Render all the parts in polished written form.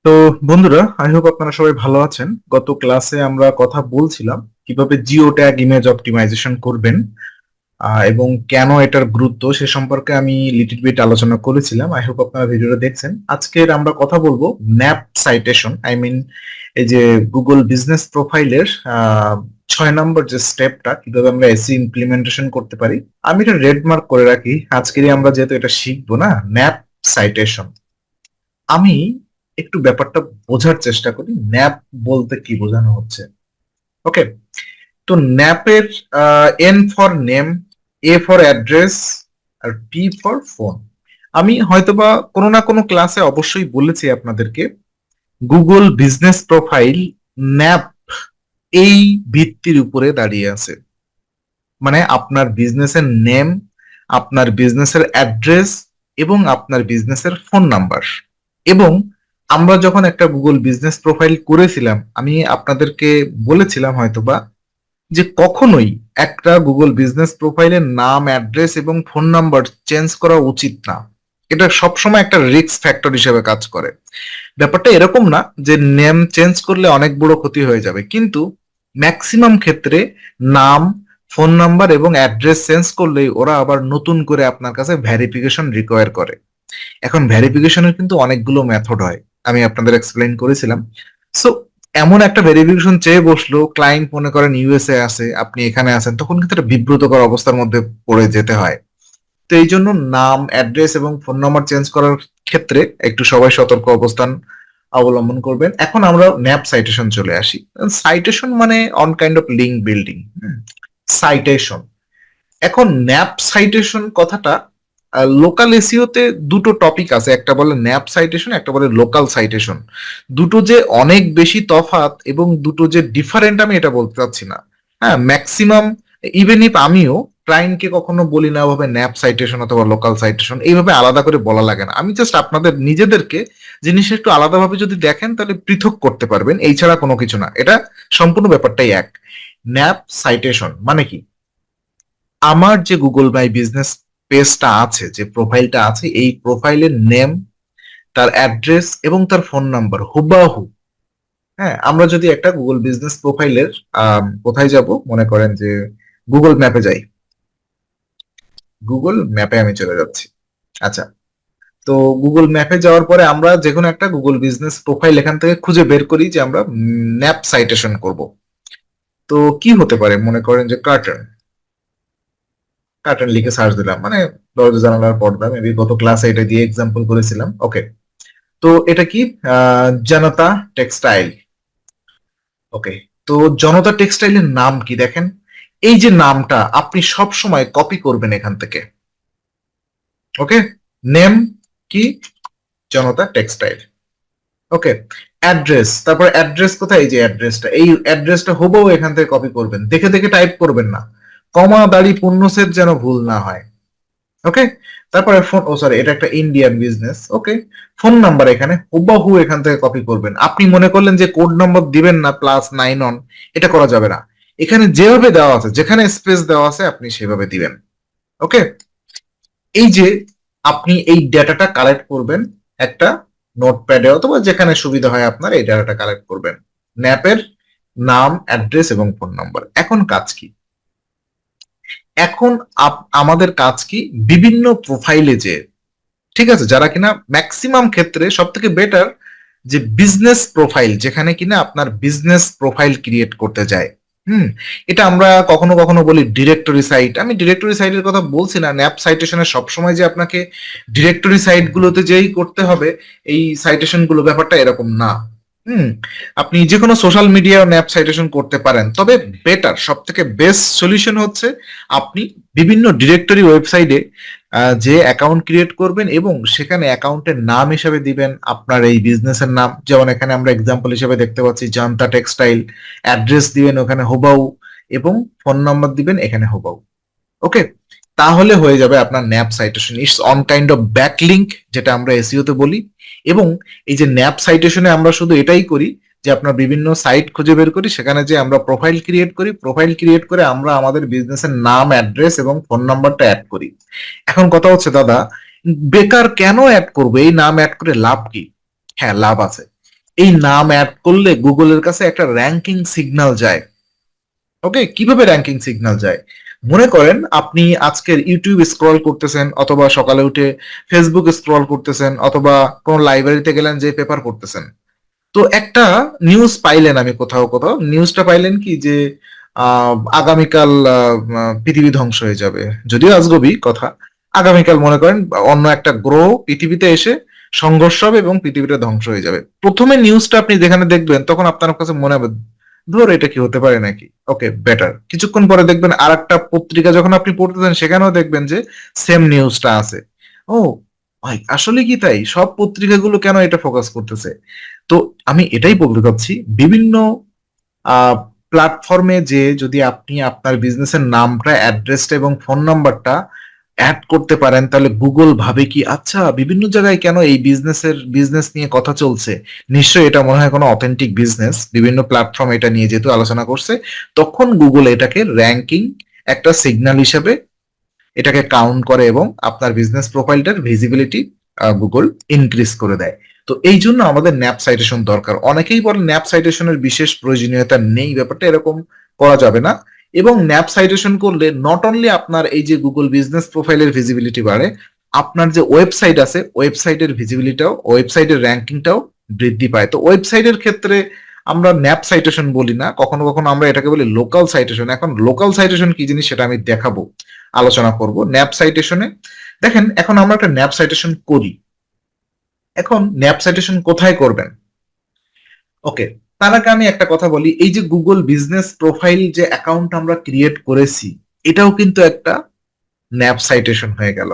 তো বন্ধুরা, I hope আপনারা সবাই ভালো আছেন। গত ক্লাসে আমরা কথা বলছিলাম কিভাবে জিও ট্যাগ ইমেজ অপটিমাইজেশন করবেন এবং কেন এটার গুরুত্ব সে সম্পর্কে আমি লিটল বিট আলোচনা করেছিলাম। আই হোপ আপনারা ভিডিওটা দেখছেন। আজকের আমরা কথা বলবো ন্যাপ সাইটেশন, আই মিন এই যে গুগল বিজনেস প্রোফাইলের 6 নম্বর যে স্টেপটা কিভাবে আমরা এসি ইমপ্লিমেন্টেশন করতে পারি। আমি এটা রেড মার্ক করে রাখি, আজকেরই আমরা যেহেতু এটা শিখবো না, ন্যাপ সাইটেশন। আমি একটু ব্যাপারটা বোঝার চেষ্টা করি ন্যাপ বলতে কি বোঝানো হচ্ছে। ওকে, তো ন্যাপের N for name, A for address, আর পি ফর ফোন। আমি হয়তোবা কোনো না কোনো ক্লাসে অবশ্যই বলেছি আপনাদেরকে গুগল বিজনেস প্রোফাইল ন্যাপ এই ভিত্তির উপরে দাঁড়িয়ে আছে। মানে আপনার বিজনেসের নেম, আপনার বিজনেসের অ্যাড্রেস এবং আপনার বিজনেসের ফোন নাম্বার। এবং আমরা যখন একটা গুগল বিজনেস প্রোফাইল করেছিলাম, আমি আপনাদেরকে বলেছিলাম হয়তোবা যে কখনোই একটা গুগল বিজনেস প্রোফাইলের নাম, অ্যাড্রেস এবং ফোন নাম্বার চেঞ্জ করা উচিত না। এটা সবসময় একটা রিস্ক ফ্যাক্টর হিসেবে কাজ করে। ব্যাপারটা এরকম না যে নেম চেঞ্জ করলে অনেক বড় ক্ষতি হয়ে যাবে, কিন্তু ম্যাক্সিমাম ক্ষেত্রে নাম, ফোন নাম্বার এবং অ্যাড্রেস চেঞ্জ করলেই ওরা আবার নতুন করে আপনার কাছে ভেরিফিকেশন রিকোয়ার করে। এখন ভেরিফিকেশনের কিন্তু অনেকগুলো মেথড হয়, আমি আপনাদের এক্সপ্লেইন করেছিলাম। সো এমন একটা ভেরিফিকেশন চেয়ে বসলো, ক্লায়েন্ট মনে করেন ইউএসএ আছে, আপনি এখানে আছেন, তখন কিন্তু একটা বিব্রতকর অবস্থার মধ্যে পড়ে যেতে হয়। তো এই জন্য নাম, অ্যাড্রেস এবং ফোন নাম্বার চেঞ্জ করার ক্ষেত্রে একটু সবাই সতর্ক অবস্থান অবলম্বন করবেন। এখন আমরা ন্যাপ সাইটেশন চলে আসি। সাইটেশন মানে on kind of link building. Citation, এখন ন্যাপ সাইটেশন কথাটা লোকাল এসইওতে দুটো টপিক আছে, একটা বলে ন্যাপ সাইটেশন, একটা বলে লোকাল সাইটেশন। দুটো যে অনেক বেশি তফাৎ এবং দুটো যে ডিফারেন্ট আমি এটা বলতে চাচ্ছি না। হ্যাঁ, ম্যাক্সিমাম ইভেন ইফ আমিও ক্লায়েন্টকে কখনো বলি না ভাবে ন্যাপ সাইটেশন অথবা লোকাল সাইটেশন, এইভাবে আলাদা করে বলা লাগে না। আমি জাস্ট আপনাদের নিজেদেরকে জিনিসটা একটু আলাদাভাবে যদি দেখেন তাহলে পৃথক করতে পারবেন, এই ছাড়া কোনো কিছু না। এটা সম্পূর্ণ ব্যাপারটাই এক। ন্যাপ সাইটেশন মানে কি, আমার যে গুগল মাই বিজনেস পেজটা আছে, যে প্রোফাইলটা আছে, এই প্রোফাইলের নেম, তার অ্যাড্রেস এবং তার ফোন নাম্বার হুবাহু। হ্যাঁ, আমরা যদি একটা গুগল বিজনেস প্রোফাইলের কোথায় যাব, মনে করেন যে গুগল ম্যাপে যাই। গুগল ম্যাপে আমি চলে যাচ্ছি। আচ্ছা, তো গুগল ম্যাপে যাওয়ার পরে আমরা যে কোনো একটা গুগল বিজনেস প্রোফাইল এখান থেকে খুঁজে বের করি যে আমরা ন্যাপ সাইটেশন করব। তো কি হতে পারে, মনে করেন যে কার্টন। কার্টন লিখে সার্চ দিলাম, মানে দরজা জানালার পর্দা, মেবি গত ক্লাসে এটা দিয়ে এক্সাম্পল করেছিলাম। ওকে, তো এটা কি জনতা টেক্সটাইল। ওকে, তো জনতা টেক্সটাইলের নাম কি দেখেন, এই যে নামটা আপনি সব সময় কপি করবেন এখান থেকে। ওকে, নেম কি, জনতা টেক্সটাইল। ওকে, অ্যাড্রেস, তারপর অ্যাড্রেস কোথায়, এই যে অ্যাড্রেসটা, এই অ্যাড্রেসটা হুবহু এখান থেকে কপি করবেন, দেখে দেখে টাইপ করবেন না, কমা দাড়ি পূর্ণচ্ছেদ যেন ভুল না হয়। ওকে, তারপরে ফোন, ও সরি, এটা একটা ইন্ডিয়ান বিজনেস। ওকে, ফোন নাম্বার এখানে হুবহু এখান থেকে কপি করবেন। আপনি মনে করলেন যে কোড নম্বর দিবেন না, +9 অন, এটা করা যাবে না। এখানে যেভাবে দেওয়া আছে, যেখানে স্পেস দেওয়া আছে আপনি সেভাবে দিবেন। ওকে, এই যে আপনি এই ডেটাটা কালেক্ট করবেন একটা নোটপ্যাডে অথবা যেখানে সুবিধা হয় আপনার, এই ডেটাটা কালেক্ট করবেন, ন্যাপের নাম, অ্যাড্রেস এবং ফোন নাম্বার। এখন কাজ কি, এখন আমাদের কাজ কি, বিভিন্ন প্রোফাইলে যে, ঠিক আছে, যারা কিনা ম্যাক্সিমাম ক্ষেত্রে সব থেকে বেটার যে বিজনেস প্রোফাইল, যেখানে কিনা আপনার বিজনেস প্রোফাইল ক্রিয়েট করতে যায়। হুম, এটা আমরা কখনো কখনো বলি ডিরেক্টরি সাইট। আমি ডিরেক্টরি সাইটের কথা বলছি না, ন্যাপ সাইটেশনে সবসময় যে আপনাকে ডিরেক্টরি সাইট গুলোতে যেই করতে হবে এই সাইটেশন গুলো, ব্যাপারটা এরকম না। হুম, আপনি যে কোনো সোশ্যাল মিডিয়া ন্যাপ সাইটেশন করতে পারেন, তবে বেটার, সব থেকে বেস্ট সলিউশন হচ্ছে আপনি বিভিন্ন ডিরেক্টরি ওয়েবসাইটে যে অ্যাকাউন্ট ক্রিয়েট করবেন এবং সেখানে অ্যাকাউন্টের নাম হিসেবে দিবেন আপনার এই বিজনেসের নাম। যেমন এখানে আমরা এক্সাম্পল হিসেবে দেখতে পাচ্ছি জান্তা টেক্সটাইল, অ্যাড্রেস দিবেন ওখানে হুবাহু এবং ফোন নাম্বার দিবেন এখানে হুবাহু। ওকে, তাহলে হয়ে যাবে আপনার nap citation. It's on kind of backlink, যেটা আমরা এসইও তে বলি। এবং এই যে ন্যাপ সাইটেশনে আমরা শুধু এটাই করি যে আপনার বিভিন্ন সাইট খুঁজে বের করি, সেখানে যে আমরা প্রোফাইল ক্রিয়েট করি, প্রোফাইল ক্রিয়েট করে আমরা আমাদের বিজনেসের নাম, অ্যাড্রেস এবং ফোন নাম্বারটা অ্যাড করি। এখন কথা হচ্ছে দাদা, বেকার কেন অ্যাড করবো, এই নাম অ্যাড করে লাভ কি? হ্যাঁ, লাভ আছে। এই নাম অ্যাড করলে গুগলের কাছে একটা র্যাঙ্কিং সিগন্যাল যায়। ওকে, কিভাবে র্যাঙ্কিং সিগন্যাল যায়? মনে করেন আপনি আজকের ইউটিউব স্ক্রল করতেছেন, অথবা সকালে উঠে ফেসবুক স্ক্রল করতেছেন, অথবা কোন লাইব্রেরিতে গেলেন যে পেপার পড়তেছেন। তো একটা নিউজ পাইলেন, আমি কোথাও কোথাও নিউজটা পাইলেন কি যে আগামীকাল পৃথিবী ধ্বংস হয়ে যাবে। যদিও আজগবি কথা, আগামীকাল মনে করেন অন্য একটা গ্রহ পৃথিবীতে এসে সংঘর্ষ হবে এবং পৃথিবীটা ধ্বংস হয়ে যাবে। প্রথমে নিউজটা আপনি যেখানে দেখবেন তখন আপনার কাছে মনে হবে ধর এটা কি হতে পারে নাকি, ওকে বেটার। কিছুক্ষণ পরে দেখবেন আর একটা পত্রিকা যখন আপনি পড়তেছেন সেখানেও দেখবেন যে সেম নিউজটা আছে। ও ভাই, আসলে কি তাই? সব পত্রিকাগুলো কেন এটা ফোকাস করতেছে? তো আমি এটাই বলতে চাচ্ছি, বিভিন্ন প্ল্যাটফর্মে যে যদি আপনি আপনার বিজনেসের নামটা, অ্যাড্রেসটা এবং ফোন নাম্বারটা অ্যাড করতে পারেন, তাহলে গুগল ভাবে কি আচ্ছা বিভিন্ন জায়গায় কেন এই বিজনেস নিয়ে কথা চলছে, নিশ্চয়ই এটা মনে হয় কোনো অথেন্টিক বিজনেস, বিভিন্ন প্ল্যাটফর্ম এটা নিয়ে যেহেতু আলোচনা করছে, তখন গুগল এটাকে র্যাঙ্কিং একটা সিগন্যাল হিসেবে এটাকে কাউন্ট করে এবং আপনার বিজনেস প্রোফাইলটার ভিজিবিলিটি গুগল ইনক্রিজ করে দেয়। তো এই জন্য আমাদের ন্যাপ সাইটেশন দরকার। অনেকেই বলে ন্যাপ সাইটেশনের বিশেষ প্রয়োজনীয়তা নেই, ব্যাপারটা এরকম করা যাবে না। এবং ন্যাপ সাইটেশন করলে নট অনলি আপনার এই যে গুগল বিজনেস প্রোফাইলের ভিজিবিলিটি বাড়ে, আপনার যে ওয়েবসাইট আছে ওয়েবসাইটের ভিজিবিলিটিটাও, ওয়েবসাইটের র্যাঙ্কিংটাও বৃদ্ধি পায়। তো ওয়েবসাইটের ক্ষেত্রে আমরা ন্যাপ সাইটেশন বলি না, কখনো কখনো আমরা এটাকে বলি লোকাল সাইটেশন। এখন লোকাল সাইটেশন কি জিনিস সেটা আমি দেখাবো, আলোচনা করব ন্যাপ সাইটেশনে। দেখেন এখন আমরা একটা ন্যাপ সাইটেশন করি, এখন ন্যাপ সাইটেশন কোথায় করবেন? ওকে, তার আগে আমি একটা কথা বলি, এই যে গুগল বিজনেস প্রোফাইল যে অ্যাকাউন্ট আমরা ক্রিয়েট করেছি, এটাও কিন্তু একটা ন্যাপ সাইটেশন হয়ে গেল।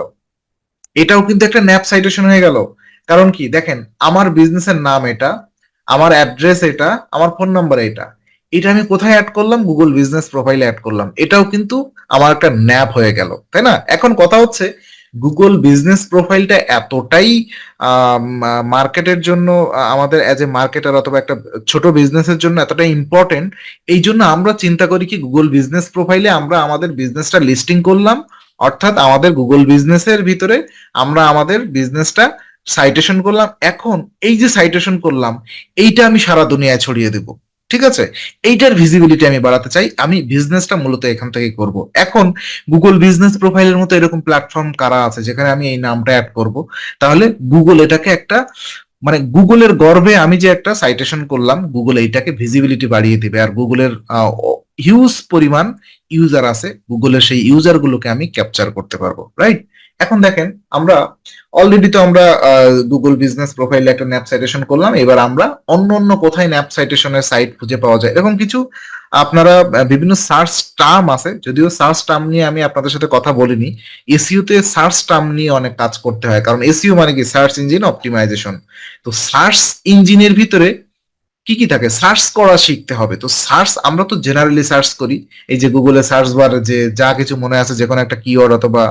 এটাও কিন্তু একটা ন্যাপ সাইটেশন হয়ে গেল। কারণ কি দেখেন, আমার বিজনেসের নাম এটা, আমার অ্যাড্রেস এটা, আমার ফোন নাম্বার এটা, এটা আমি কোথায় অ্যাড করলাম? গুগল বিজনেস প্রোফাইলে অ্যাড করলাম। এটাও কিন্তু আমার একটা ন্যাপ হয়ে গেল, তাই না? এখন কথা হচ্ছে গুগল বিজনেস প্রোফাইলটা এতটাই মার্কেটের জন্য, আমাদের অ্যাজ এ মার্কেটার অথবা একটা ছোট বিজনেসের জন্য এতটাই ইম্পর্টেন্ট, এই জন্য আমরা চিন্তা করি কি গুগল বিজনেস প্রোফাইলে আমরা আমাদের বিজনেসটা লিস্টিং করলাম, অর্থাৎ আমাদের গুগল বিজনেসের ভিতরে আমরা আমাদের বিজনেসটা সাইটেশন করলাম। এখন এই যে সাইটেশন করলাম, এইটা আমি সারা দুনিয়ায় ছড়িয়ে দেব, ঠিক আছে? এইটার ভিজিবিলিটি আমি বাড়াতে চাই, আমি বিজনেসটা মূলত এখান থেকে করব। এখন গুগল বিজনেস প্রোফাইলের মতো এরকম প্ল্যাটফর্ম কারা আছে যেখানে আমি এই নামটা অ্যাড করব? তাহলে গুগল এটাকে একটা, মানে গুগলের গর্বে আমি যে একটা সাইটেশন করলাম, গুগল এইটাকে ভিজিবিলিটি বাড়িয়ে দিবে। আর গুগলের হিউজ পরিমাণ ইউজার আছে, গুগলের সেই ইউজার গুলোকে আমি ক্যাপচার করতে পারবো, রাইট? এখন দেখেন আমরা অলরেডি তো আমরা গুগল বিজনেস প্রোফাইলে একটা ন্যাপ সাইটেশন করলাম, এবার আমরা অন্য অন্য কোথায় ন্যাপ সাইটেশনের সাইট খুঁজে পাওয়া যায় এরকম কিছু, আপনারা বিভিন্ন সার্চ টার্ম আছে, যদিও সার্চ টার্ম নিয়ে আমি আপনাদের সাথে কথা বলিনি। এসইও তে সার্চ টার্ম নিয়ে অনেক কাজ করতে হয়, কারণ এসইও মানে কি সার্চ ইঞ্জিন অপটিমাইজেশন। তো সার্চ ইঞ্জিনের ভিতরে কি কি থাকে, সার্চ করা শিখতে হবে। তো সার্চ আমরা তো জেনারেলি সার্চ করি, এই যে গুগলে সার্চ বার যে যা কিছু মনে আছে, যে কোনো একটা কিওয়ার্ড অথবা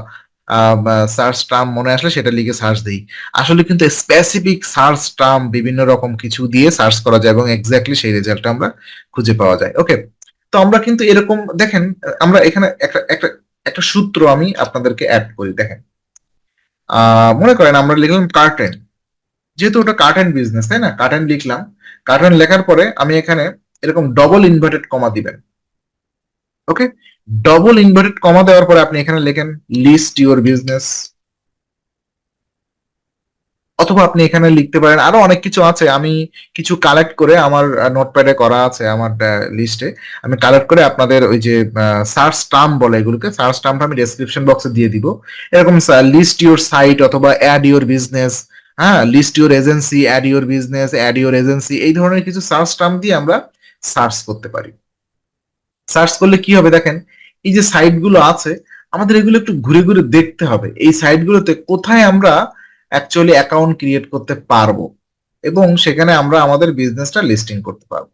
সার্চ টার্ম মনে আসলে সেটা লিখে সার্চ দিই। আসলে কিন্তু স্পেসিফিক সার্চ টার্ম বিভিন্ন রকম কিছু দিয়ে সার্চ করা যায় এবং এক্স্যাক্টলি সেই রেজাল্টটা আমরা খুঁজে পাওয়া যায়। ওকে, তো আমরা কিন্তু এরকম দেখেন, আমরা এখানে একটা একটা একটা সূত্র আমি আপনাদেরকে অ্যাড করি। দেখেন মনে করেন আমরা লিখলাম কার্টেন, যেহেতু ওটা কার্টেন বিজনেস, তাই না? কার্টেন লিখলাম, কার্টেন লেখার পরে আমি এখানে এরকম ডবল ইনভার্টেড কমা দিবেন। ওকে, ডবল ইনভার্টেড কমা দেওয়ার পরে আপনি এখানে লেখেন লিস্ট ইউর বিজনেস, অথবা আপনি এখানে লিখতে পারেন আরো অনেক কিছু আছে, আমি কিছু কালেক্ট করে আমার নোটপ্যাডে করা আছে, আমার লিস্টে আমি কালেক্ট করে আপনাদের ওই যে সার্চ টার্ম বলে এগুলোকে, সার্চ টার্মটা আমি ডেসক্রিপশন বক্সে দিয়ে দিব। এরকম লিস্ট ইউর সাইট অথবা অ্যাড ইউর বিজনেস, হ্যাঁ, list your agency, add your business, add your agency, এই ধরনের কিছু সার্চ টার্ম দিয়ে আমরা সার্চ করতে পারি। সার্চ করলে কি হবে দেখেন, এই যে সাইট গুলো আছে আমাদের এগুলো একটু ঘুরে ঘুরে দেখতে হবে, এই সাইট গুলোতে কোথায় আমরা অ্যাকচুয়ালি অ্যাকাউন্ট ক্রিয়েট করতে পারবো এবং সেখানে আমরা আমাদের বিজনেসটা লিস্টিং করতে পারবো।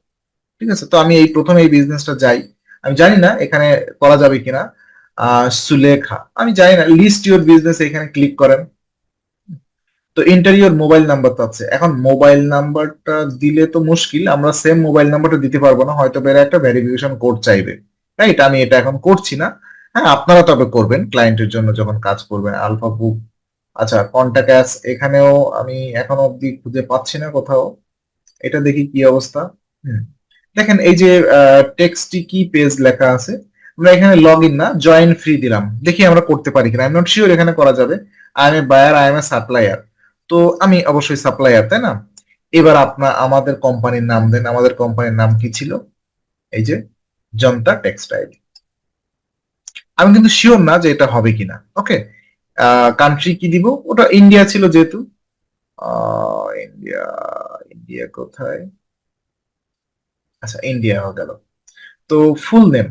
ঠিক আছে, তো আমি এই প্রথমে এই বিজনেসটা যাই, আমি জানি না এখানে করা যাবে কিনা। সুলেখা, আমি জানি না, লিস্ট ইউর বিজনেস এখানে ক্লিক করেন। তো ইন্টারিয়র মোবাইল নাম্বার তো আছে, এখন মোবাইল নাম্বারটা দিলে তো মুশকিল, আমরা সেম মোবাইল নাম্বারটা দিতে পারবো না, হয়তো বের একটা ভেরিফিকেশন কোড চাইবে, রাইট? আমি এটা এখন করছি না। হ্যাঁ, আপনারা তবে করবেন ক্লায়েন্টের জন্য যখন কাজ করবেন। আলফা বুক, আচ্ছা কন্টাক্ট অ্যাস, এখানেও আমি এখনো অব্দি খুঁজে পাচ্ছি না কোথাও। এটা দেখি কি অবস্থা। হুম, দেখেন এই যে টেক্সটি কি পেজ লেখা আছে, আমরা এখানে লগ ইন না জয়েন ফ্রি দিলাম, দেখি আমরা করতে পারি কিনা। আই এম নট শিওর এখানে করা যাবে। I am a buyer, I am a supplier, তো আমি অবশ্যই সাপ্লায়ার, তাই না? এবার আমাদের কোম্পানির নাম দেন। আমাদের কোম্পানির নাম কি ছিল? এই যে জনতা টেক্সটাইল। আমি কিন্তু শিওর না যে এটা হবে কিনা। ওকে, কান্ট্রি কি দিব? ওটা ইন্ডিয়া ছিল যেহেতু। ইন্ডিয়া, ইন্ডিয়া কোথায়? আচ্ছা, ইন্ডিয়া হয়ে গেল। তো ফুল নেম,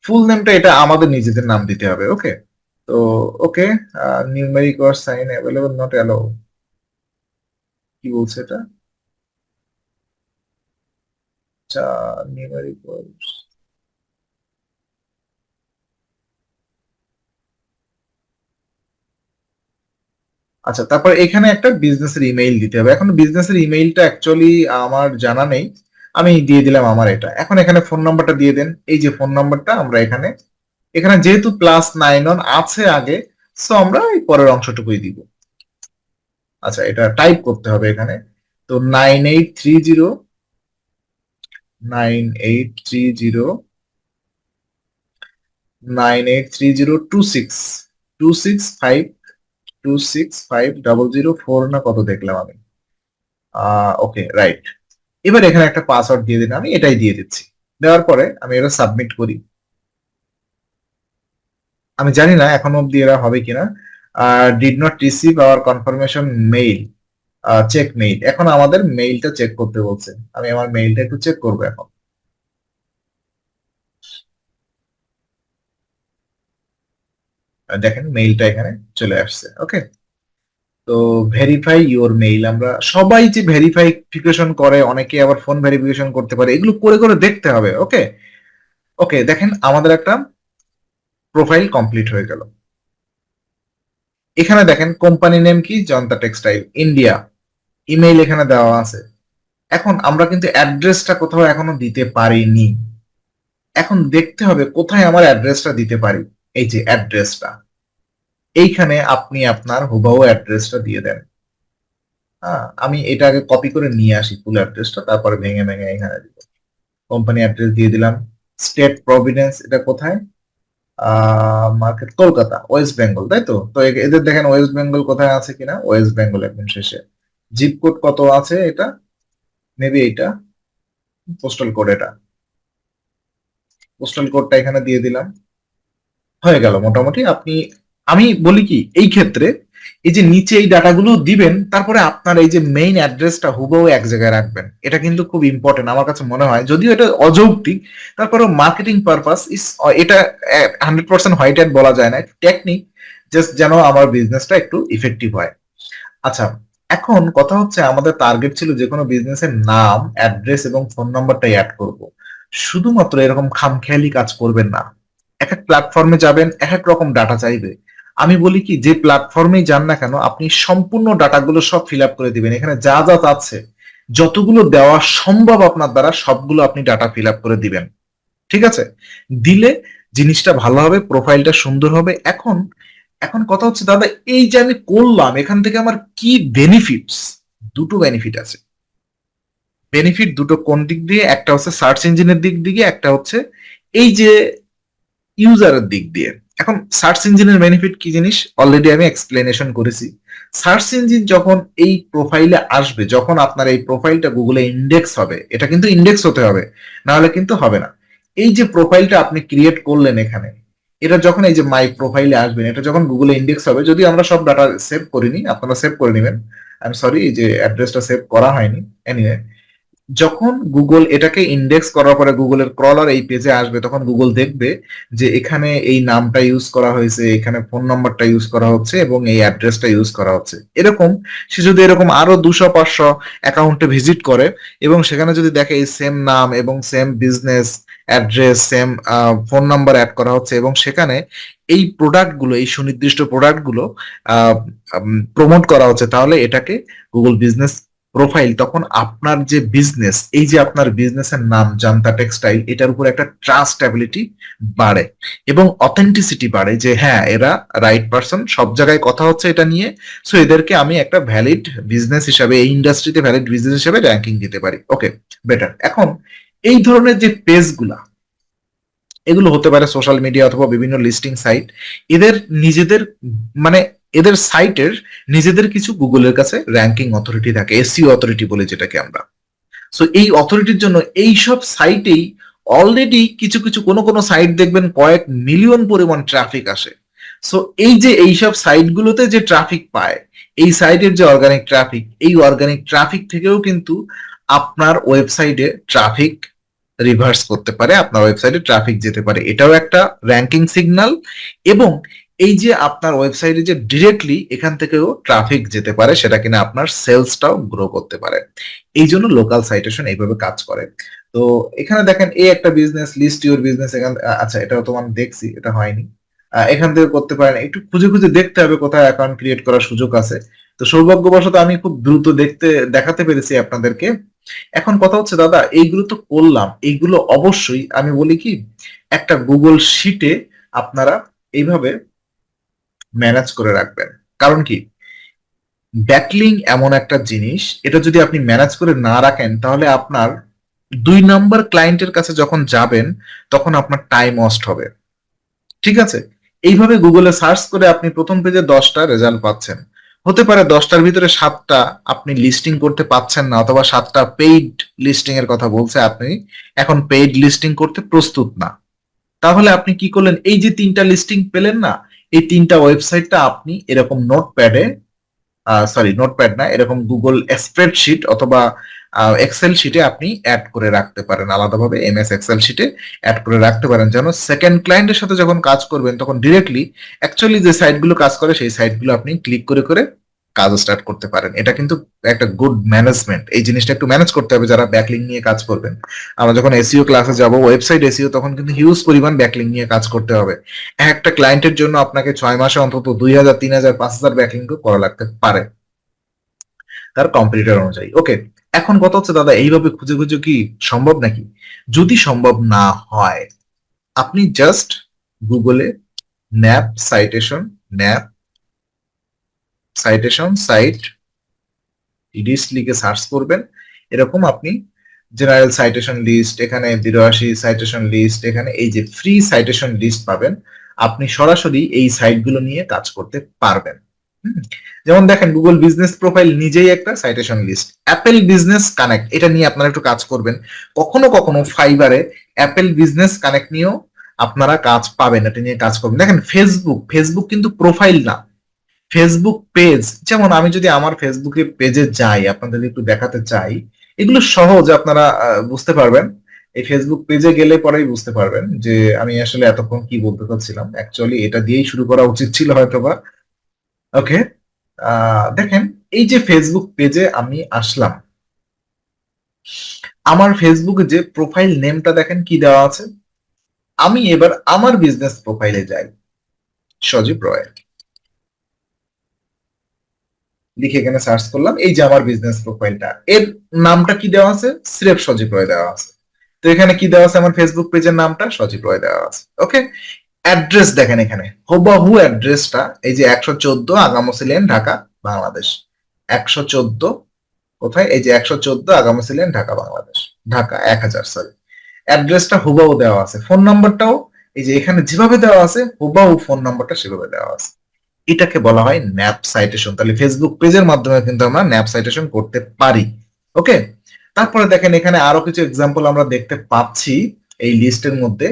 ফুল নেমটা এটা আমাদের নিজেদের নাম দিতে হবে। ওকে, তো okay, numeric or sign available not allow, কি বলছে এটা? আচ্ছা, নিউমেরিক, আচ্ছা, তারপর এখানে একটা বিজনেসের ইমেইল দিতে হবে। এখন বিজনেসের ইমেইলটা অ্যাকচুয়ালি আমার জানা নেই, আমি দিয়ে দিলাম আমার এটা। এখন এখানে ফোন নাম্বারটা দিয়ে দেন। এই যে ফোন নাম্বারটা আমরা এখানে, এখানে যেহেতু +91 আছে আগে, সো আমরা এই পরের অংশটুকুই দিব। আচ্ছা, এটা টাইপ করতে হবে এখানে। তো 9830 983026 না কত দেখলাম আমি। ওকে, রাইট। এবার এখানে একটা পাসওয়ার্ড দিয়ে দিন, আমি এটাই দিয়ে দিচ্ছি। দেওয়ার পরে আমি এটা সাবমিট করি। আমি জানি না এখন অব্দি এরা হবে কিনা। Did not receive our confirmation mail, check mail. এখন আমাদের মেইলটা চেক করতে বলছে, আমি আমার মেইলটা একটু চেক করবো এখন। দেখেন মেইলটা এখানে চলে আসছে। ওকে, তো ভেরিফাই ইওর মেইল, আমরা সবাই যে ভেরিফিকেশন করে, অনেকে আবার ফোন ভেরিফিকেশন করতে পারে, এগুলো করে করে দেখতে হবে। ওকে, ওকে, দেখেন আমাদের একটা প্রোফাইল কমপ্লিট হয়ে গেল। এখানে দেখেন কোম্পানি নেম কি? জনতা টেক্সটাইল, ইন্ডিয়া। ইমেইল এখানে দেওয়া আছে। এখন আমরা কিন্তু অ্যাড্রেসটা কোথাও এখনো দিতে পারিনি। এখন দেখতে হবে কোথায় আমার অ্যাড্রেসটা দিতে পারি। এই যে অ্যাড্রেসটা, এইখানে আপনি আপনার হুবহু অ্যাড্রেসটা দিয়ে দেন। হ্যাঁ, আমি এটা আগে কপি করে নিয়ে আসি ফুল অ্যাড্রেসটা, তারপরে ভেঙে ভেঙে এখানে দিব। কোম্পানি অ্যাড্রেস দিয়ে দিলাম। স্টেট প্রভিডেন্স এটা কোথায়? মার্কেট কলকাতা, ওয়েস্ট বেঙ্গল, তাই তো? তো এদের দেখেন ওয়েস্ট বেঙ্গল কোথায় আছে কিনা, ওয়েস্ট বেঙ্গল একদম শেষে। জিপ কোড কত আছে এটা? মেবি এটা পোস্টাল কোড, এটা পোস্টাল কোডটা এখানে দিয়ে দিলাম। হয়ে গেল মোটামুটি। আমি বলি কি এই ক্ষেত্রে, এই যে নিচে এই ডাটাগুলো দিবেন, তারপরে আপনার এই যে মেইন অ্যাড্রেসটা হুবহু এক জায়গায় রাখবেন। এটা কিন্তু খুব ইম্পর্টেন্ট আমার কাছে মনে হয়, যদিও এটা অযৌক্তিক, তারপরেও মার্কেটিং পারপাস ইস, এটা 100% হোয়াইট হ্যাট বলা যায় না, টেকনিক, জাস্ট যেন আমার বিজনেসটা একটু ইফেক্টিভ হয়। আচ্ছা, এখন কথা হচ্ছে আমাদের টার্গেট ছিল যে কোনো বিজনেসের নাম, অ্যাড্রেস এবং ফোন নাম্বারটাই অ্যাড করব। শুধুমাত্র এরকম খামখেয়ালি কাজ করবেন না। এক এক প্ল্যাটফর্মে যাবেন, এক এক রকম ডাটা চাইবে। আমি বলি কি, যে প্ল্যাটফর্মে যান না কেন, আপনি সম্পূর্ণ ডাটাগুলো সব ফিল আপ করে দিবেন। এখানে যা যা আছে, যতগুলো দেওয়া সম্ভব আপনার দ্বারা, সবগুলো আপনি ডাটা ফিল আপ করে দিবেন। ঠিক আছে? দিলে জিনিসটা ভালো হবে, প্রোফাইলটা সুন্দর হবে। এখন এখন কথা হচ্ছে দাদা, এই যে আমি করলাম, এখান থেকে আমার কি বেনিফিটস? দুটো বেনিফিট আছে। বেনিফিট দুটো কোন দিক দিয়ে? একটা হচ্ছে সার্চ ইঞ্জিনের দিক দিয়ে, একটা হচ্ছে এই যে ইউজারের দিক দিয়ে। এখন সার্চ ইঞ্জিনের বেনিফিট কি জিনিস অলরেডি আমি এক্সপ্লেনেশন করেছি। সার্চ ইঞ্জিন যখন এই প্রোফাইলে আসবে, যখন আপনার এই প্রোফাইলটা গুগলে ইন্ডেক্স হবে, এটা কিন্তু ইন্ডেক্স হতে হবে, না হলে কিন্তু হবে না। এই যে প্রোফাইলটা আপনি ক্রিয়েট করলেন এখানে, এটা যখন এই যে মাই প্রোফাইলে আসবেন, এটা যখন গুগলে ইন্ডেক্স হবে, যদি আমরা সব ডাটা সেভ করিনি, আপনারা সেভ করে নেবেন। আই এম সরি, এই যে অ্যাড্রেসটা সেভ করা হয়নি। এনিওয়ে, যখন গুগল এটাকে ইন্ডেক্স করার পরে গুগলের ক্রলার এই পেজে আসবে, তখন গুগল দেখবে যে এখানে এই নামটা ইউজ করা হয়েছে, এখানে ফোন নাম্বারটা ইউজ করা হচ্ছে এবং এই অ্যাড্রেসটা ইউজ করা হচ্ছে। এরকম সে যদি এরকম আরো 200-500 অ্যাকাউন্টে ভিজিট করে এবং সেখানে যদি দেখে এই সেম নাম এবং same business address, same phone number add করা হচ্ছে এবং সেখানে এই প্রোডাক্টগুলো, এই সুনির্দিষ্ট প্রোডাক্টগুলো প্রমোট করা হচ্ছে, তাহলে এটাকে গুগল বিজনেস প্রোফাইল, তখন আপনার যে বিজনেস, এই যে আপনার বিজনেসের নাম জান্তা টেক্সটাইল, এটার উপর একটা ট্রাস্টেবিলিটি বাড়ে এবং অথেন্টিসিটি বাড়ে, যে হ্যাঁ এরা রাইট পারসন, সব জায়গায় কথা হচ্ছে এটা নিয়ে, সো এদেরকে আমি একটা ভ্যালিড বিজনেস হিসাবে, এই ইন্ডাস্ট্রিতে ভ্যালিড বিজনেস হিসাবে র্যাঙ্কিং দিতে পারি। ওকে, বেটার। এখন এই ধরনের যে পেজগুলা, এগুলো হতে পারে সোশ্যাল মিডিয়া অথবা বিভিন্ন লিস্টিং সাইট, এদের নিজেদের মানে এদের সাইটের নিজেদের কিছু গুগলের কাছে র্যাঙ্কিং অথরিটি থাকে, এসইও অথরিটি বলে যেটাকে আমরা। সো এই অথরিটির জন্য এই সব সাইটেই অলরেডি কিছু কিছু কোনো কোনো সাইট দেখবেন কয়েক মিলিয়ন পরিমাণ ট্রাফিক আসে। সো এই যে এইসব সাইটগুলোতে যে ট্রাফিক পায়, এই সাইটের যে অর্গানিক ট্রাফিক, এই অর্গানিক ট্রাফিক থেকেও কিন্তু আপনার ওয়েবসাইটে ট্রাফিক রিভার্স করতে পারে, আপনার ওয়েবসাইটে ট্রাফিক যেতে পারে, এটাও একটা র্যাঙ্কিং সিগন্যাল। এবং এই যে আপনার ওয়েবসাইটে যে ডিরেক্টলি এখান থেকেও ট্রাফিক যেতে পারে, সেটা কিনা আপনার সেলসটাও গ্রো করতে পারে। এই জন্য লোকাল সাইটেশন এইভাবে কাজ করে। তো এখানে দেখেন এই একটা বিজনেস, লিস্ট ইউর বিজনেস, এখান আচ্ছা এটাও তো মানে দেখছি, এটা হয়নি। এখান থেকে করতে পারেন, একটু খুঁজে খুঁজে দেখতে হবে কোথায় অ্যাকাউন্ট ক্রিয়েট করার সুযোগ আছে। তো সৌভাগ্যবশত আমি খুব দ্রুত দেখাতে পেরেছি আপনাদেরকে। এখন কথা হচ্ছে দাদা, এইগুলো তো করলাম, এইগুলো অবশ্যই আমি বলি কি, একটা গুগল শিটে আপনারা এইভাবে ম্যানেজ করে রাখবেন। কারণ কি, ব্যাকলিং এমন একটা জিনিস, এটা যদি আপনি ম্যানেজ করে না রাখেন, তাহলে আপনার 2 নম্বর ক্লায়েন্টের কাছে যখন যাবেন, তখন আপনার টাইম ওয়েস্ট হবে। ঠিক আছে, এইভাবে গুগলে সার্চ করে আপনি প্রথম পেজে 10টা রেজাল্ট পাচ্ছেন, হতে পারে 10টার ভিতরে 7টা আপনি লিস্টিং করতে পাচ্ছেন না, অথবা 7টা পেইড লিস্টিং এর কথা বলছে, আপনি এখন পেইড লিস্টিং করতে প্রস্তুত না। তাহলে আপনি কি করলেন, এই যে 3টা লিস্টিং পেলেন না, এই 3টা ওয়েবসাইটটা আপনি এরকম নোটপ্যাডে, সরি নোটপ্যাড না, এরকম গুগল স্প্রেডশিট অথবা এক্সেল শিটে আপনি অ্যাড করে রাখতে পারেন, আলাদাভাবে এমএস এক্সেল শিটে অ্যাড করে রাখতে পারেন, যেন সেকেন্ড ক্লায়েন্টের সাথে যখন কাজ করবেন তখন ডিরেক্টলি অ্যাকচুয়ালি যে সাইটগুলো কাজ করে সেই সাইটগুলো আপনি ক্লিক করে করে কাজ স্টার্ট করতে পারেন। এটা কিন্তু একটা গুড ম্যানেজমেন্ট, এই জিনিসটা একটু ম্যানেজ করতে হবে যারা ব্যাকলিং নিয়ে কাজ করবেন। আমরা যখন এসইও ক্লাসে যাব, ওয়েবসাইট এসইও, তখন কিন্তু হিউজ পরিমাণ ব্যাকলিং নিয়ে কাজ করতে হবে। একটা ক্লায়েন্টের জন্য আপনাকে 6 মাসে অন্তত 2000, 3000, 5000 ব্যাকলিং করা লাগতে পারে তার কম্পিটিটর অনুযায়ী। ওকে, এখন কথা হচ্ছে দাদা, এইভাবে খুঁজে খুঁজে কি সম্ভব নাকি? যদি সম্ভব না হয়, আপনি জাস্ট গুগলে NAP citation, NAP citation site list লিখে সার্চ করবেন। এরকম আপনি জেনারেল সাইটেশন লিস্ট, এখানে 82 সাইটেশন লিস্ট, এখানে এই যে ফ্রি সাইটেশন লিস্ট পাবেন, আপনি সরাসরি এই সাইটগুলো নিয়ে কাজ করতে পারবেন। যেমন দেখেন, গুগল বিজনেস প্রোফাইল নিজেই একটা citation list. Apple business connect, এটা নিয়ে আপনারা একটু কাজ করবেন। কখনো কখনো ফাইবারে অ্যাপেল বিজনেস কানেক্ট নিয়েও আপনারা কাজ পাবেন, এটা নিয়ে কাজ করবেন। দেখেন ফেসবুক, ফেসবুক কিন্তু প্রোফাইল না, ফেসবুক পেজ। যেমন আমি যদি আমার ফেসবুকে পেজে যাই, আপনাদের একটু দেখাতে চাই, এগুলো সহজ, আপনারা বুঝতে পারবেন। এই ফেসবুক পেজে গেলে পরেই বুঝতে পারবেন যে আমি আসলে এতক্ষণ কি বলতে চাচ্ছিলাম। অ্যাকচুয়ালি এটা দিয়েই শুরু করা উচিত ছিল হয়তোবা। ওকে, দেখেন এই যে ফেসবুক পেজে আমি আসলাম, আমার ফেসবুকে যে প্রোফাইল নেমটা দেখেন কি দেওয়া আছে। আমি এবার আমার বিজনেস প্রোফাইলে যাই, সজীব রয় লিখে এখানে সার্চ করলাম, এই যে আমার বিজনেস প্রোফাইলটা, এর নামটা কি দেওয়া আছে, স্রেফ সজীব রয় দেওয়া আছে। তো এখানে কি দেওয়া আছে, আমার ফেসবুক পেজের নামটা সজীব রয় দেওয়া আছে। ওকে, অ্যাড্রেস দেখেন, এখানে হুবহু অ্যাড্রেসটা, এই যে 114 আগামসি লেন, ঢাকা, বাংলাদেশ। 114 কোথায়, এই যে 114 আগামসি লেন, ঢাকা, বাংলাদেশ, ঢাকা 1000, সরি। অ্যাড্রেসটা হুবহু দেওয়া আছে, ফোন নাম্বারটাও এই যে এখানে যেভাবে দেওয়া আছে, হুবহু ফোন নাম্বারটা সেভাবে দেওয়া আছে। এটাকে বলা হয় ন্যাপ সাইটেশন। তাহলে ফেসবুক পেজের মাধ্যমে কিন্তু আমরা ন্যাপ সাইটেশন করতে পারি। ওকে, তারপরে দেখেন এখানে আরো কিছু এক্সাম্পল আমরা দেখতে পাচ্ছি এই লিস্টের মধ্যে।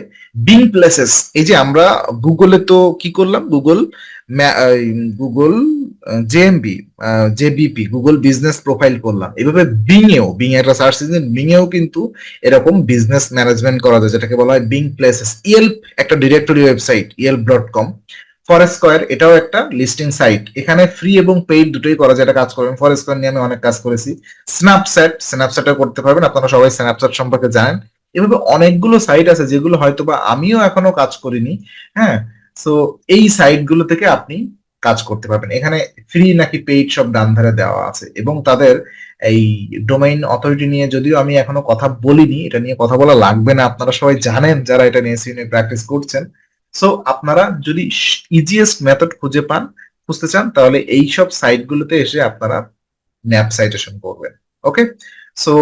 বিং প্লেসেস, এই যে আমরা গুগলে তো কি করলাম, Google JMB, JBP, Google business profile করলাম। এভাবে বিং একটা সার্চ ইঞ্জিন, বিং এও কিন্তু এরকম বিজনেস ম্যানেজমেন্ট করা যায়, যেটাকে বলা হয় বিং প্লেসেস। ইয়েল্প একটা ডিরেক্টরি ওয়েবসাইট, ইয়েল্প.com। ফরেস্কয়ার, এটাও একটা লিস্টিং সাইট, এখানে ফ্রি এবং পেইড দুটোই করা যায়, এটা কাজ করবেন। ফরেস্কয়ার নিয়ে আমি অনেক কাজ করেছি। স্ন্যাপচ্যাটও করতে পারবেন, আপনারা সবাই স্ন্যাপচ্যাট সম্পর্কে জানেন। এভাবে অনেকগুলো সাইট আছে যেগুলো হয়তোবা আমিও এখনো কাজ করিনি। হ্যাঁ, সো এই সাইটগুলো থেকে আপনি কাজ করতে পারবেন। এখানে ফ্রি নাকি পেইড সব ডান ধারে দেওয়া আছে, এবং তাদের এই ডোমেইন অথরিটি নিয়ে যদিও আমি এখনো কথা বলিনি, এটা নিয়ে কথা বলা লাগবে না, আপনারা সবাই জানেন যারা এটা নিয়ে এসইও নিয়ে প্র্যাকটিস করছেন। সো আপনারা যদি ইজিয়েস্ট মেথড খুঁজতে চান তাহলে এই সব সাইটগুলোতে এসে আপনারা ন্যাপ সাইটেশন করবেন। ওকে, সো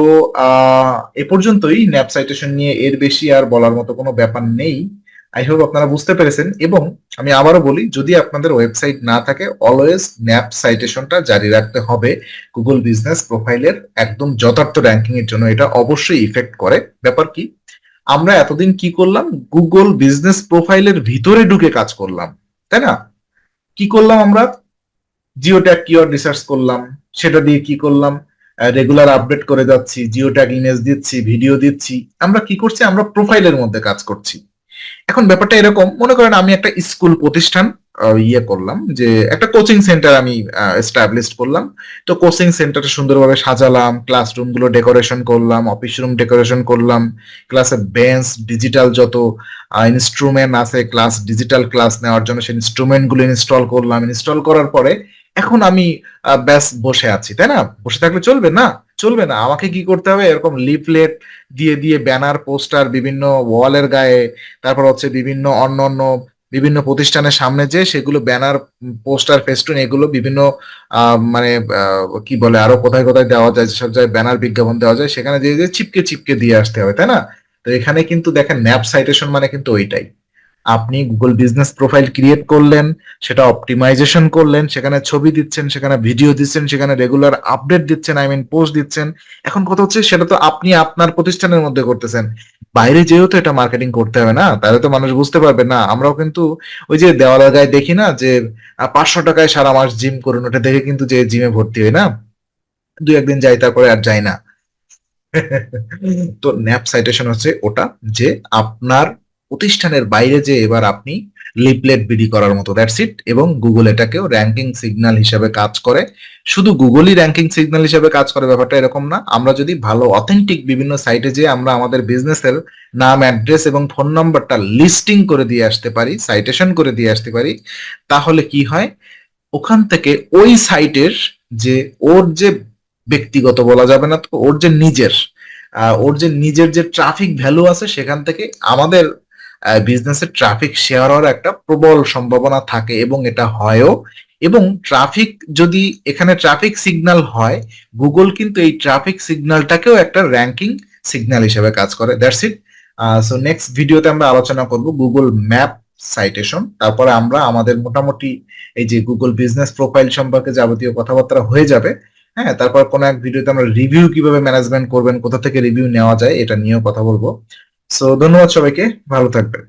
এ পর্যন্তই ন্যাপ সাইটেশন নিয়ে, এর বেশি আর বলার মতো কোনো ব্যাপার নেই। আই হোপ আপনারা বুঝতে পেরেছেন, এবং আমি আবারও বলি, যদি আপনাদের ওয়েবসাইট না থাকে অলওয়েজ ন্যাপ সাইটেশনটা জারি রাখতে হবে গুগল বিজনেস প্রোফাইলের একদম যথার্থ র্যাঙ্কিং এর জন্য। এটা অবশ্যই ইফেক্ট করে। ব্যাপার কি, আমরা এতদিন কি করলাম, গুগল বিজনেস প্রোফাইলের ভিতরে ঢুকে কাজ করলাম, তাই না? কি করলাম আমরা, জিও ট্যাগ কিওয়ার্ড রিসার্চ করলাম, সেটা দিয়ে কি করলাম, রেগুলার আপডেট করে যাচ্ছি, জিও ট্যাগ ইমেজ দিচ্ছি, ভিডিও দিচ্ছি। আমরা কি করছি, আমরা প্রোফাইলের মধ্যে কাজ করছি। এখন ব্যাপারটা এরকম, মনে করেন আমি একটা স্কুল প্রতিষ্ঠান করলাম, যে একটা কোচিং সেন্টার আমি এস্টাবলিশ করলাম। তো কোচিং সেন্টারটা সুন্দরভাবে সাজালাম, ক্লাসরুম গুলো ডেকোরেশন করলাম, অফিস রুম ডেকোরেশন করলাম, ক্লাসে বেঞ্চ, ডিজিটাল যত ইনস্ট্রুমেন্ট আছে ক্লাস ডিজিটাল ক্লাস নেওয়ার জন্য সেই ইনস্ট্রুমেন্ট গুলো ইনস্টল করলাম। ইনস্টল করার পরে এখন আমি ব্যাস বসে আছি, তাই না? বসে থাকলে চলবে না, চলবে না। আমাকে কি করতে হবে, এরকম লিফলেট দিয়ে দিয়ে ব্যানার পোস্টার বিভিন্ন ওয়ালের গায়ে, তারপর হচ্ছে বিভিন্ন অন্য বিভিন্ন প্রতিষ্ঠানের সামনে যে সেগুলো ব্যানার পোস্টার ফেস্টুন এগুলো বিভিন্ন মানে কি বলে আরো কোথায় কোথায় দেওয়া যায়, যেসব জায়গায় ব্যানার বিজ্ঞাপন দেওয়া যায় সেখানে দিয়ে দিয়ে চিপকে চিপকে দিয়ে আসতে হবে, তাই না? তো এখানে কিন্তু দেখেন ন্যাপ সাইটেশন মানে কিন্তু ওইটাই। আপনি গুগল বিজনেস প্রোফাইল ক্রিয়েট করলেন, সেটা অপটিমাইজেশন করলেন, সেখানে ছবি দিচ্ছেন, সেখানে ভিডিও দিচ্ছেন, সেখানে রেগুলার আপডেট দিচ্ছেন, আই মিন পোস্ট দিচ্ছেন। এখন কথা হচ্ছে সেটা তো আপনি আপনার প্রতিষ্ঠানের মধ্যে করতেছেন, বাইরে যেও তো এটা মার্কেটিং করতে হবে না, তাহলে তো মানুষ বুঝতে পারবে না। আমরাও কিন্তু ওই যে দেওয়ালের গায়ে দেখি না যে 500 টাকায় সারা মাস জিম করুন, ওটা দেখে কিন্তু যে জিমে ভর্তি হয় না, দুই একদিন যাই তারপরে আর যাই না। তো ন্যাপ সাইটেশন হচ্ছে ওটা, যে আপনার প্রতিষ্ঠানের বাইরে যে এবার আপনি লিফলেট বিলি করার মতো, দ্যাটস ইট। এবং গুগল এটাকেও র্যাঙ্কিং সিগন্যাল হিসেবে কাজ করে। শুধু গুগলই র্যাঙ্কিং সিগন্যাল হিসেবে কাজ করে ব্যাপারটা এরকম না। আমরা যদি ভালো অথেন্টিক বিভিন্ন সাইটে যে আমরা আমাদের বিজনেসের নাম, অ্যাড্রেস এবং ফোন নাম্বারটা লিস্টিং করে দিয়ে আসতে পারি, সাইটেশন করে দিয়ে আসতে পারি, তাহলে কি হয়, ওখান থেকে ওই সাইটের যে ওর যে ব্যক্তিগত বলা যাবে না, তো ওর যে নিজের যে ট্রাফিক ভ্যালু আছে সেখান থেকে আমাদের বিজনেসের ট্রাফিক শেয়ার হওয়ার একটা প্রবল সম্ভাবনা থাকে, এবং এটা হয়ও। এবং ট্রাফিক যদি এখানে ট্রাফিক সিগন্যাল হয়, গুগল কিন্তু এই ট্রাফিক সিগন্যালটাকেও একটা র্যাঙ্কিং সিগন্যাল হিসেবে কাজ করে। That's it. সো নেক্সট ভিডিওতে আমরা আলোচনা করব গুগল ম্যাপ সাইটেশন। তারপরে আমরা আমাদের মোটামুটি এই যে গুগল বিজনেস প্রোফাইল সম্পর্কে যাবতীয় কথাবার্তা হয়ে যাবে। হ্যাঁ, তারপর কোনো এক ভিডিওতে আমরা রিভিউ কিভাবে ম্যানেজমেন্ট করবেন, কোথা থেকে রিভিউ নেওয়া যায় এটা নিয়েও কথা বলবো। সো ধন্যবাদ সবাইকে, ভালো থাকবেন।